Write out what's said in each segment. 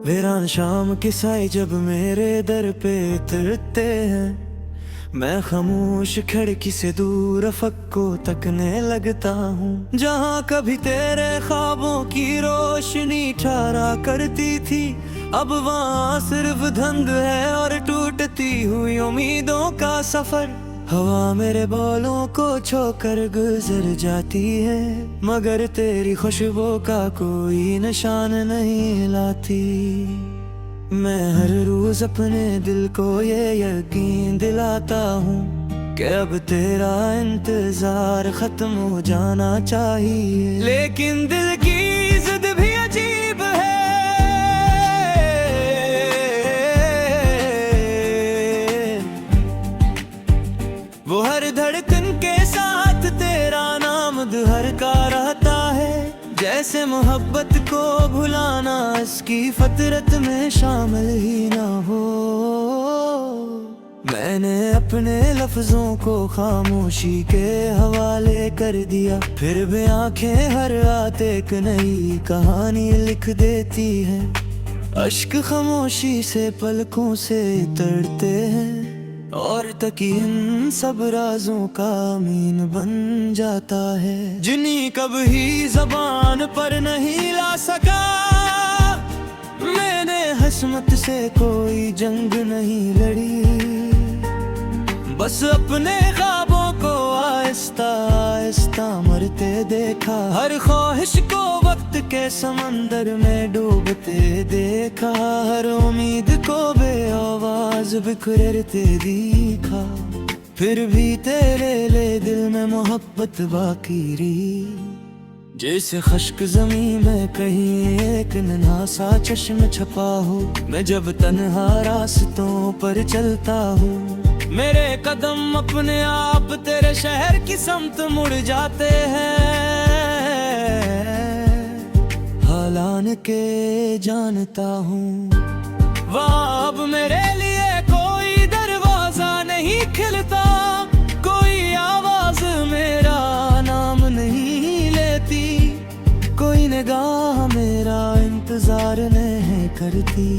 वीरान शाम की साई जब मेरे दर पे उतरते हैं, मैं खामोश खिड़की से दूर अफक को तकने लगता हूँ। जहाँ कभी तेरे ख्वाबों की रोशनी ठहरा करती थी, अब वहाँ सिर्फ धुंध है और टूटती हुई उम्मीदों का सफर। हवा मेरे बालों को छोकर गुजर जाती है, मगर तेरी खुशबू का कोई निशान नहीं लाती। मैं हर रोज अपने दिल को ये यकीन दिलाता हूँ कि अब तेरा इंतजार खत्म हो जाना चाहिए, लेकिन दिल की जिद भी अजीब है। वो हर धड़कन के साथ तेरा नाम दुहरता रहता है, जैसे मोहब्बत को भुलाना इसकी फतरत में शामिल ही ना हो। मैंने अपने लफ्जों को खामोशी के हवाले कर दिया, फिर भी आंखें हर रात एक नई कहानी लिख देती हैं। अश्क खामोशी से पलकों से उतरते हैं और तकीन सब राजों का अमीन बन जाता है, जिन्हीं कभी ज़बान पर नहीं ला सका। मैंने हसमत से कोई जंग नहीं लड़ी, बस अपने ख्वाबों को आहिस्ता आहिस्ता मरते देखा। हर ख्वाहिश को वक्त के समंदर में डूबते देखा, हर उम्मीद को बेआवाज बिखरते देखा। फिर भी तेरे ले दिल में मोहब्बत बाकी रही, जैसे खश्क ज़मीं में कहीं एक नन्हा सा चश्म छपा हो। मैं जब तन्हा रास्तों पर चलता हूँ, मेरे कदम अपने आप तेरे शहर की समत मुड़ जाते हैं। हालान के जानता हूँ वहाँ अब मेरे लिए कोई दरवाजा नहीं खिलता, कोई आवाज मेरा नाम नहीं लेती, कोई निगाह मेरा इंतजार नहीं करती।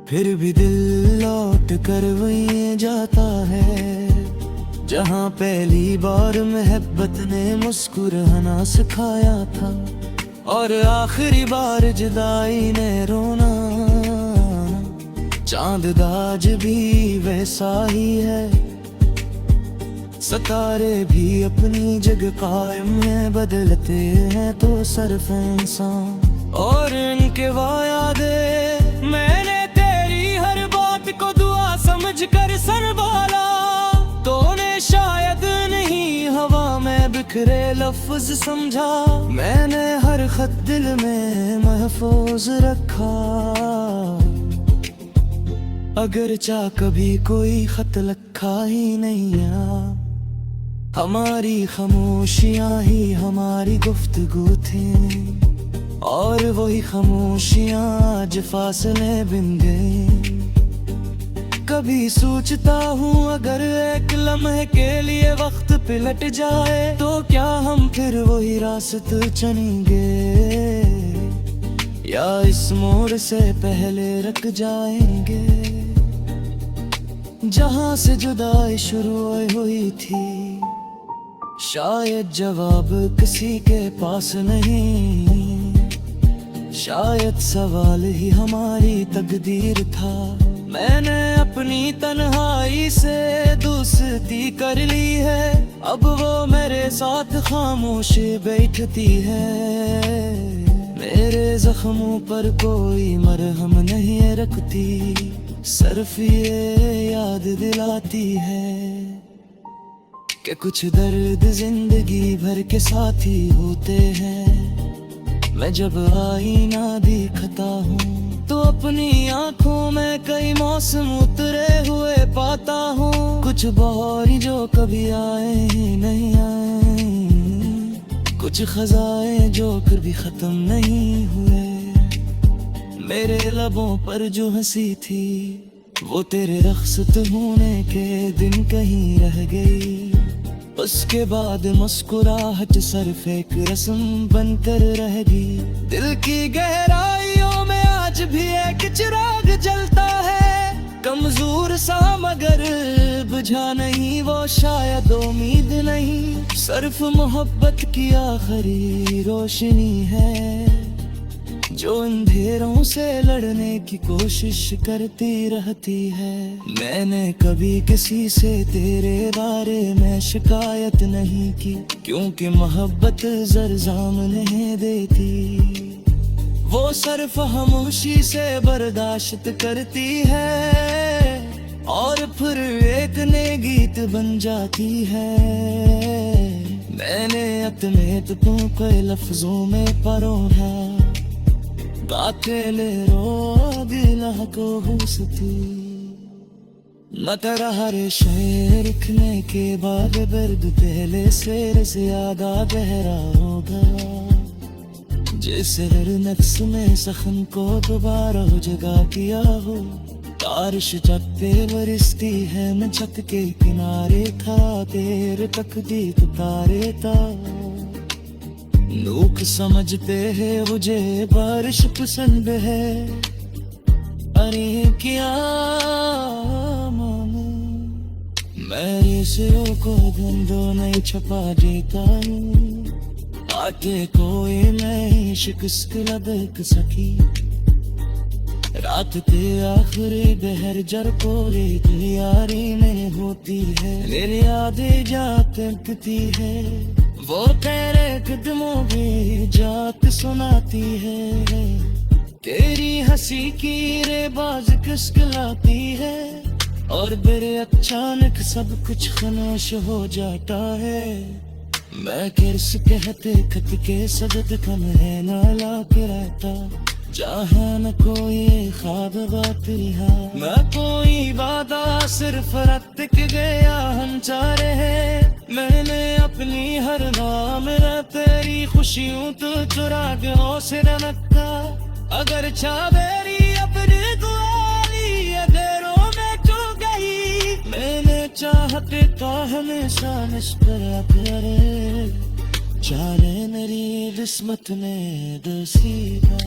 फिर भी दिल लौट कर वहीं जाता है, जहाँ पहली बार मोहब्बत ने मुस्कुराना सिखाया था, और आखिरी बार जुदाई ने रोना। चांद दाज भी वैसा ही है, सितारे भी अपनी जगह कायम है, बदलते हैं तो सिर्फ इंसान और इनके वादे। मैंने तेरी हर बात को दुआ समझ कर संभाला, तूने शायद नहीं हवा में बिखरे लफ्ज समझा। मैंने हर खत दिल में महफूज रखा, अगर चाह कभी कोई खत लिखा ही नहीं आ। हमारी खामोशियाँ ही हमारी गुफ्तगू थी, और वही खामोशियाँ आज फासले बिन गई। कभी सोचता हूँ अगर एक लम्हे के लिए वक्त पिलट जाए, तो क्या हम फिर वही रास्ते चलेंगे, या इस मोड़ से पहले रुक जाएंगे। जहाँ से जुदाई शुरू हुई थी, शायद जवाब किसी के पास नहीं, शायद सवाल ही हमारी तकदीर था। मैंने अपनी तन्हाई से दोस्ती कर ली है, अब वो मेरे साथ खामोश बैठती है। मेरे जख्मों पर कोई मरहम नहीं रखती, सिर्फ ये याद दिलाती है कि कुछ दर्द जिंदगी भर के साथी होते हैं। मैं जब आईना देखता हूँ, तो अपनी आंखों में कई मौसम उतरे हुए पाता हूँ, कुछ बहार जो कभी आए ही नहीं आए, कुछ खजाए जो कभी खत्म नहीं हुए। मेरे लबों पर जो हंसी थी, वो तेरे रख्सत होने के दिन कहीं रह गई। उसके बाद मुस्कुराहट सिर्फ एक रस्म बनकर रह गई। दिल की गहराई आज भी एक चिराग जलता है, कमजोर सा मगर बुझा नहीं वो शायद उम्मीद नहीं, सिर्फ मोहब्बत की आखिरी रोशनी है जो अंधेरों से लड़ने की कोशिश करती रहती है। मैंने कभी किसी से तेरे बारे में शिकायत नहीं की, क्योंकि मोहब्बत ज़र-ज़ाम नहीं देती, वो सिर्फ खामोशी से बर्दाश्त करती है और फिर एक नए गीत बन जाती है। मैंने अपने तुमको लफ्जों में परोया, बातें ले रो दिल को हुसती, न तेरा हर शेर लिखने के बाद दर्द पहले से ज्यादा गहरा होगा, जैसे हर नक्श में जख्म को दोबारा जगा दिया हो। बारिश छत पे बरसती है, मैं छत के किनारे था, देर तक दीप तारे था, लोग समझते हैं मुझे बारिश पसंद है। अरे क्या मानूं मैं इसे को धंधो नहीं छपा देता हूँ, आगे कोई नहीं शिकस्त लदक सकी, रात के आखिरी बहर जर पूरी यारी में होती है, मेरी यादें जात तकती है, वो तेरे कदमों में जात सुनाती है, तेरी हंसी की रेबाज खिसकलाती है और फिर अचानक सब कुछ खामोश हो जाता है। मैं किरस कहते खत के सदद कम है ना लाके रहता, जहाँ न कोई ख्वाब बात रिहा, मैं कोई वादा सिर्फ रत के गया हम चाह रहे, मैंने अपनी हर नाम तेरी खुशियों तो चुरा के से रखा, अगर चाबेरी अपनी दुआली अधेरों में तू गई, मैंने चाहते तो हमेशा मुस्कुरा करे, चाहे मेरी किस्मत में नसीबा।